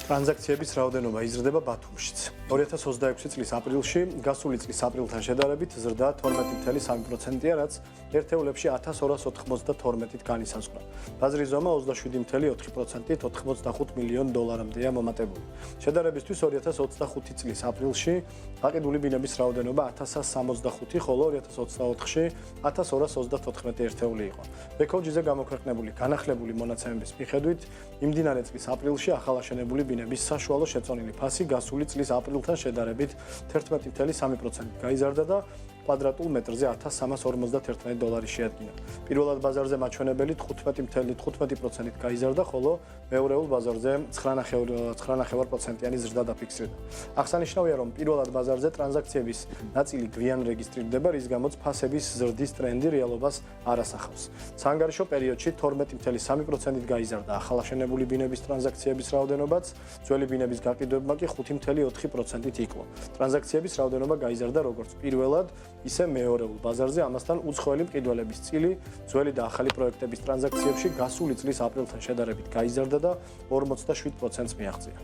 ტრანზაქციების რაოდენობა იზრდება ბათუმშიც. 2026 წლის აპრილში გასული წლის აპრილთან შედარებით ზრდა 12.3%-ია, რაც ერთეულებში 1292-ით განისაზღვრა. ბაზრის ზომა 27.4%-ით 85 მილიონ დოლარამდეა მომატებული. შედარებისთვის 2025 წლის აპრილში გაყიდული ბინების რაოდენობა 1065, ხოლო 2024-ში 1234 ერთეული იყო. ბექოჯიზე გამოქვეყნებული განახლებული მონაცემების მიხედვით, იმდინარე წლის აპრილში ახალაშენებული ბინების საშუალო შეწონილი ფასი გასული წლის აპრილთან შედარებით 11.3% გაიზარდა და კვადრატულ მეტრზე 1351 დოლარი შეადგინა. პირველად ბაზარზე მაჩვენებელი 15.15%-ით გაიზარდა, ხოლო მეორეულ ბაზარზე 9.9%-იანი ზრდა დაფიქსირდა. აღსანიშნავია, რომ პირველად ბაზარზე ტრანზაქციების ნაწილი გვიან რეგისტრირდება, რის გამოც ფასების ზრდის ტრენდი რეალობას არ ასახავს. საანგარიშო პერიოდში 12.3%-ით გაიზარდა ახალაშენებული ბინების ტრანზაქციების რაოდენობაც, ძველი ბინების გაყიდვებმა კი 5.4%-ით იკლო. ტრანზაქციების რაოდენობა გაიზარდა როგორც პირველად, ისე მეორეულ ბაზარზე, ამასთან უცხოელი მყიდველების წილი ძველი და ახალი პროექტების ტრანზაქციებში გასული წლის აპრილთან შედარებით გაიზარდა და 47%-ს მიაღწია.